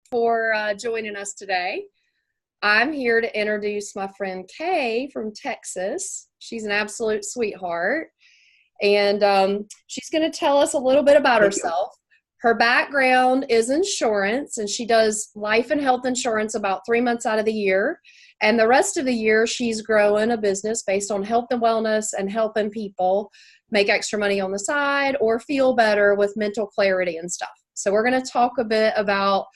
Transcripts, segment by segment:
for joining us today. I'm here to introduce my friend Kay from Texas. She's an absolute sweetheart, and she's going to tell us a little bit about Thank you. herself. Her background is insurance, and she does life and health insurance about 3 months out of the year. And the rest of the year, she's growing a business based on health and wellness and helping people make extra money on the side or feel better with mental clarity and stuff. So we're going to talk a bit about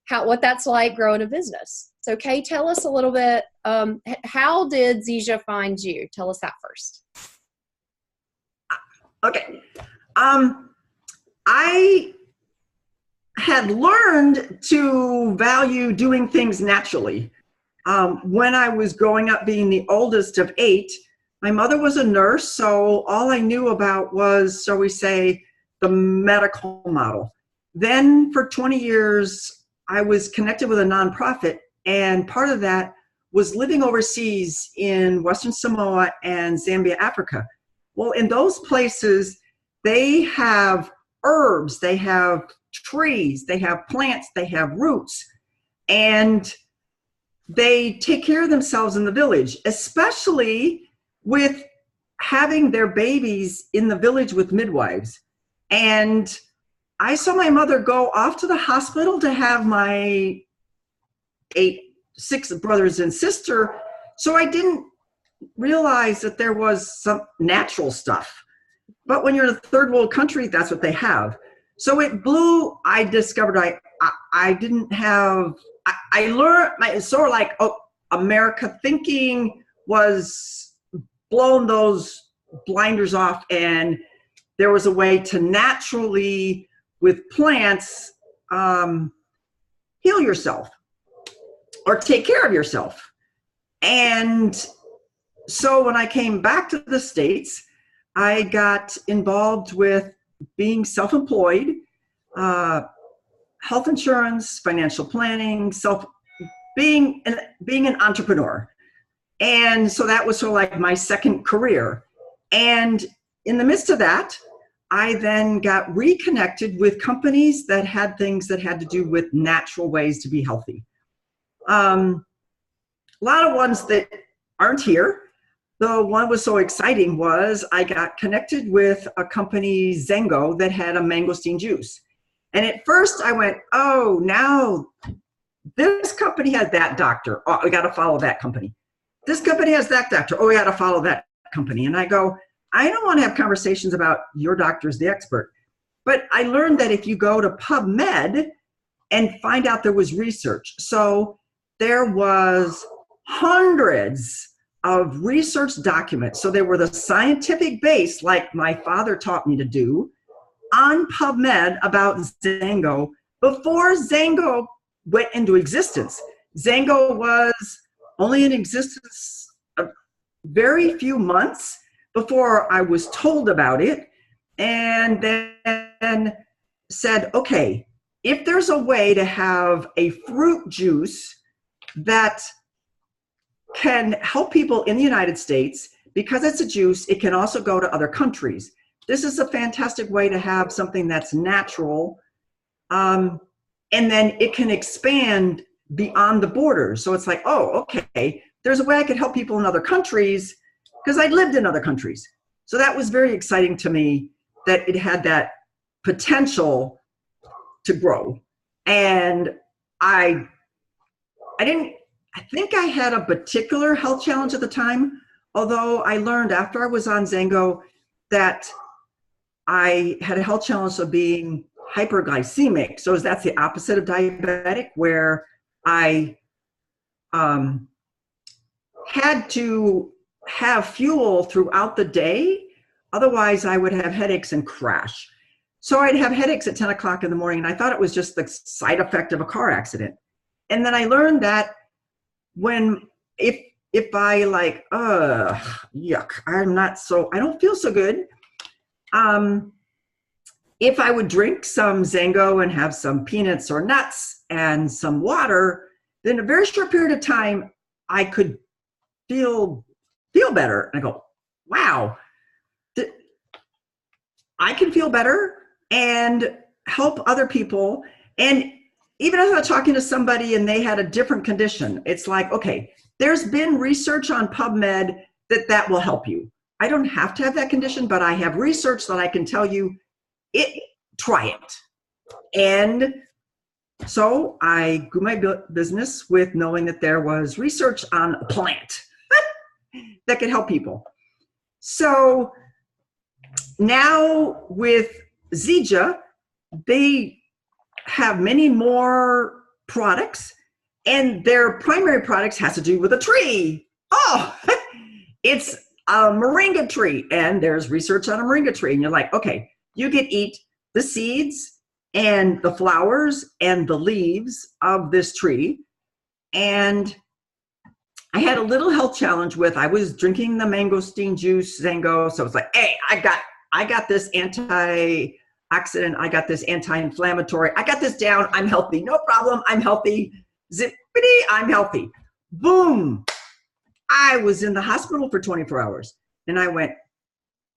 what that's like growing a business. So Kay, tell us a little bit, how did Zija find you? Tell us that first. Okay. I had learned to value doing things naturally. When I was growing up, being the oldest of 8, my mother was a nurse, so all I knew about was, shall we say, the medical model. Then for 20 years, I was connected with a nonprofit, and part of that was living overseas in Western Samoa and Zambia, Africa. Well, in those places, they have herbs, they have trees, they have plants, they have roots, and they take care of themselves in the village, especially with having their babies in the village with midwives. And I saw my mother go off to the hospital to have my 6 brothers and sister, so I didn't realize that there was some natural stuff. But when you're in a third world country, that's what they have. So it blew. I discovered I didn't have. I learned sort of like America thinking was blown those blinders off, and there was a way to naturally, with plants, heal yourself or take care of yourself. And so when I came back to the States, I got involved with being self-employed, health insurance, financial planning, being an entrepreneur. And so that was sort of like my second career. And in the midst of that, I then got reconnected with companies that had things that had to do with natural ways to be healthy. A lot of ones that aren't here. The one was so exciting was I got connected with a company, Zengo, that had a mangosteen juice. And at first I went, oh, now this company has that doctor. Oh, we got to follow that company. This company has that doctor. Oh, we got to follow that company. And I go, I don't want to have conversations about your doctor's the expert. But I learned that if you go to PubMed and find out there was research. So there was hundreds of research documents. So they were the scientific base, like my father taught me to do, on PubMed about Zengo before Zengo went into existence. Zengo was only in existence a very few months before I was told about it, and then said, okay, if there's a way to have a fruit juice that can help people in the United States, because it's a juice, it can also go to other countries. This is a fantastic way to have something that's natural, and then it can expand beyond the borders. So it's like, oh, okay, there's a way I could help people in other countries because I lived in other countries. So that was very exciting to me that it had that potential to grow. And I think I had a particular health challenge at the time, although I learned after I was on Zengo that I had a health challenge of being hyperglycemic. So that's the opposite of diabetic, where I had to have fuel throughout the day. Otherwise, I would have headaches and crash. So I'd have headaches at 10 o'clock in the morning, and I thought it was just the side effect of a car accident. And then I learned that if I like, yuck, I don't feel so good. If I would drink some Zengo and have some peanuts or nuts and some water, then in a very short period of time, I could feel better. And I go, wow, I can feel better and help other people. And even if I'm talking to somebody and they had a different condition, it's like, okay, there's been research on PubMed that will help you. I don't have to have that condition, but I have research that I can tell you, try it. And so I grew my business with knowing that there was research on a plant that could help people. So now with Zija, they have many more products, and their primary products has to do with a tree. Oh, it's a moringa tree, and there's research on a moringa tree. And you're like, okay, you can eat the seeds and the flowers and the leaves of this tree. And I had a little health challenge I was drinking the mangosteen juice, Zango. So it's like, hey, I got this antioxidant, I got this anti-inflammatory, I got this down, I'm healthy, no problem, I'm healthy, zippity, I'm healthy. Boom. I was in the hospital for 24 hours. And I went,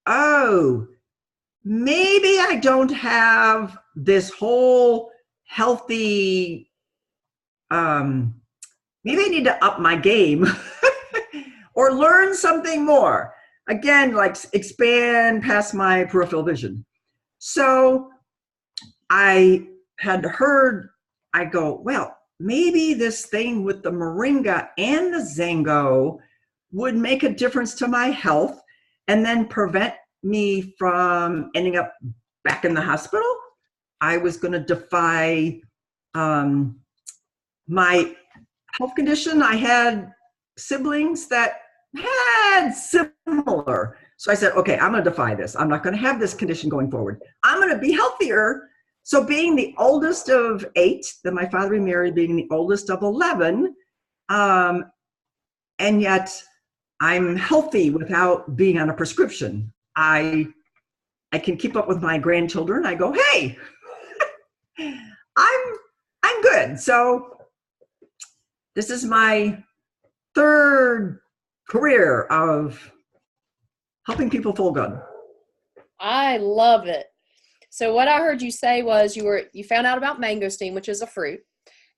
oh, maybe I don't have this whole healthy, maybe I need to up my game or learn something more. Again, like expand past my peripheral vision. So I had heard, I go, well, maybe this thing with the moringa and the Zango would make a difference to my health and then prevent me from ending up back in the hospital. I was going to defy my health condition. I had siblings that had similar. So I said, okay, I'm going to defy this. I'm not going to have this condition going forward. I'm going to be healthier. So being the oldest of 8, then my father remarried, being the oldest of 11, and yet I'm healthy without being on a prescription. I can keep up with my grandchildren. I go, hey, I'm good. So this is my 3rd career of helping people full gun. I love it. So what I heard you say was you found out about mangosteen, which is a fruit,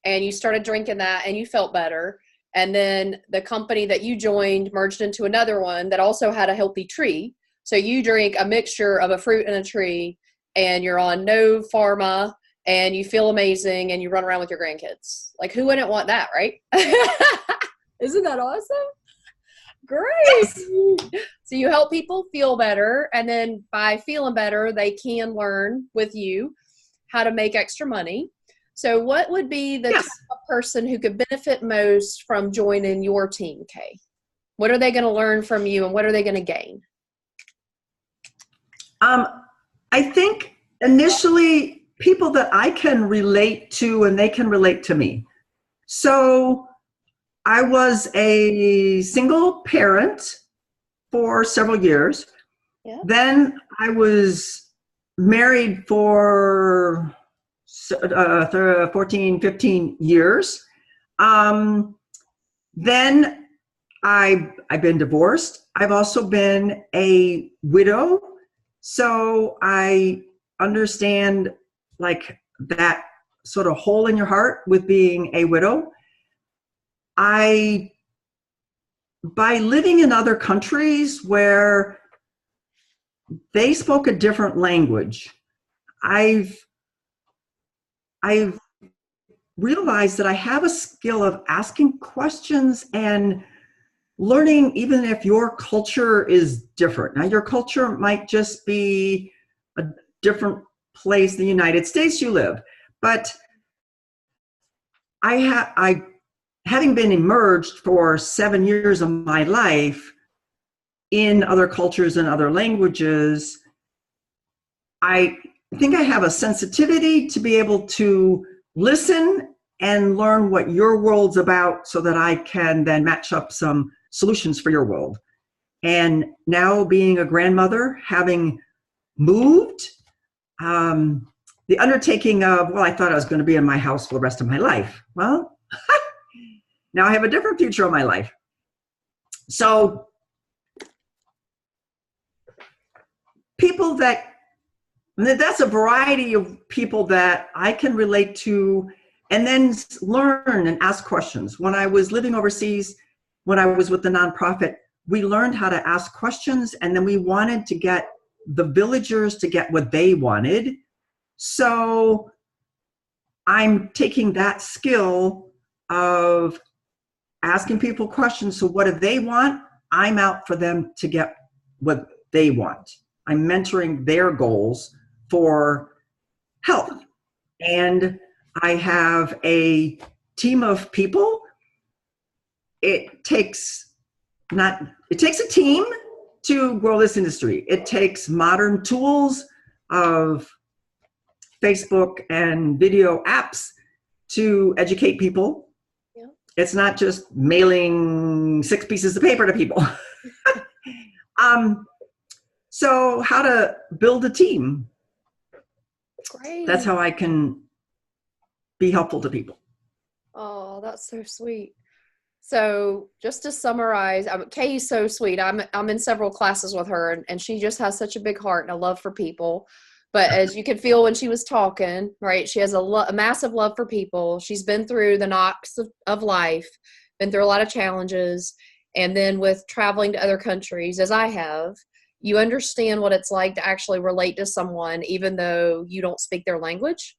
and you started drinking that and you felt better. And then the company that you joined merged into another one that also had a healthy tree. So you drink a mixture of a fruit and a tree, and you're on no pharma, and you feel amazing, and you run around with your grandkids. Like, who wouldn't want that, right? Isn't that awesome? Great. So you help people feel better, and then by feeling better, they can learn with you how to make extra money. So what would be the type of person who could benefit most from joining your team, Kay? What are they going to learn from you, and what are they going to gain? I think initially people that I can relate to and they can relate to me. So I was a single parent for several years. Yeah. Then I was married for 14, 15 years. Then I've been divorced. I've also been a widow. So I understand like that sort of hole in your heart with being a widow. By living in other countries where they spoke a different language, I've realized that I have a skill of asking questions and learning, even if your culture is different. Now, your culture might just be a different place in the United States you live, but having been immersed for 7 years of my life in other cultures and other languages, I think I have a sensitivity to be able to listen and learn what your world's about so that I can then match up some solutions for your world. And now being a grandmother, having moved, the undertaking of, well, I thought I was going to be in my house for the rest of my life. Well, now I have a different future of my life. So that's a variety of people that I can relate to and then learn and ask questions. When I was living overseas, when I was with the nonprofit, we learned how to ask questions, and then we wanted to get the villagers to get what they wanted. So I'm taking that skill of asking people questions. So what do they want? I'm out for them to get what they want. I'm mentoring their goals for health. And I have a team of people. It takes a team to grow this industry. It takes modern tools of Facebook and video apps to educate people. Yeah. It's not just mailing 6 pieces of paper to people. So how to build a team. Great. That's how I can be helpful to people. Oh, that's so sweet. So just to summarize, Kay's so sweet. I'm in several classes with her, and she just has such a big heart and a love for people. But as you could feel when she was talking, right, she has a massive love for people. She's been through the knocks of life, been through a lot of challenges. And then with traveling to other countries, as I have, you understand what it's like to actually relate to someone, even though you don't speak their language.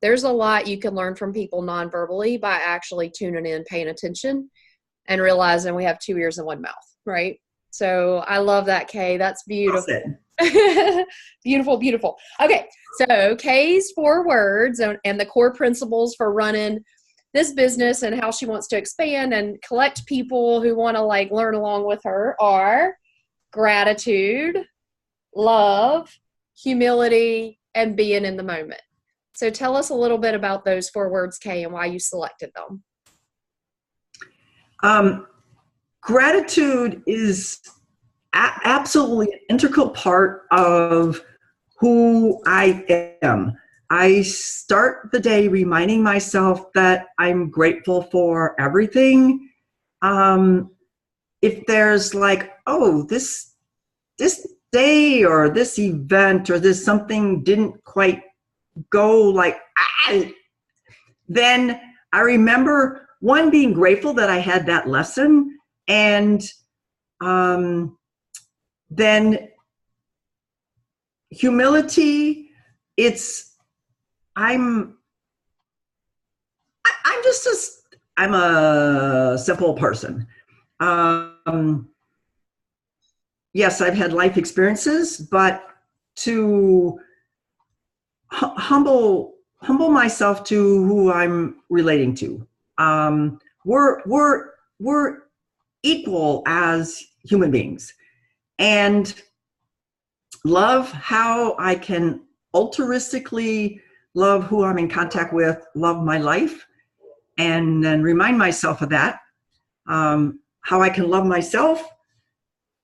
There's a lot you can learn from people non-verbally by actually tuning in, paying attention, and realizing we have 2 ears and 1 mouth, right? So I love that, Kay. That's beautiful. Beautiful, beautiful. Okay, so Kay's 4 words and the core principles for running this business and how she wants to expand and collect people who want to like learn along with her are gratitude, love, humility, and being in the moment. So tell us a little bit about those 4 words, Kay, and why you selected them. Gratitude is absolutely an integral part of who I am. I start the day reminding myself that I'm grateful for everything. If there's like, oh, this day or this event or this something didn't quite go like, then I remember one, being grateful that I had that lesson, and then humility. I'm a simple person. Yes, I've had life experiences, but to humble myself to who I'm relating to. We're equal as human beings, and love how I can altruistically love who I'm in contact with, love my life, and then remind myself of that. How I can love myself.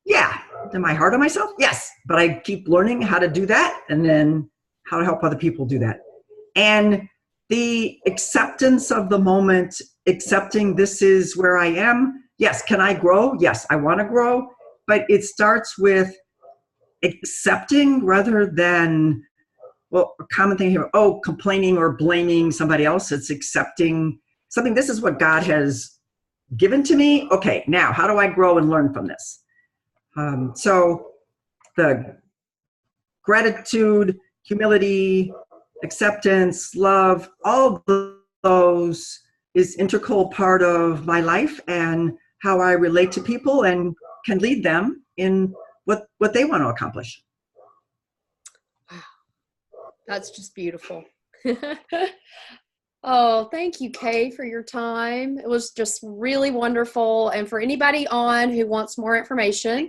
Yeah. Am I hard on myself? Yes. But I keep learning how to do that, and then how to help other people do that. And the acceptance of the moment, accepting this is where I am. Yes. Can I grow? Yes, I want to grow. But it starts with accepting rather than, well, a common thing here, complaining or blaming somebody else. It's accepting something. This is what God has given to me. Okay, now how do I grow and learn from this? So the gratitude, humility, acceptance, love, all those is integral part of my life and how I relate to people and can lead them in what they want to accomplish. Wow, that's just beautiful. Oh, thank you, Kay, for your time. It was just really wonderful. And for anybody on who wants more information,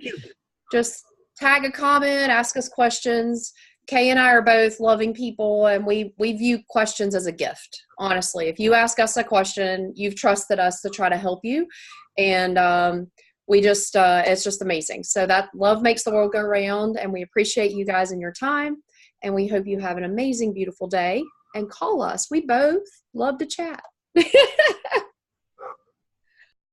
just tag a comment, ask us questions. Kay and I are both loving people, and we view questions as a gift. Honestly, if you ask us a question, you've trusted us to try to help you. And we just, it's just amazing. So that love makes the world go round, and we appreciate you guys and your time. And we hope you have an amazing, beautiful day. And call us. We both love to chat.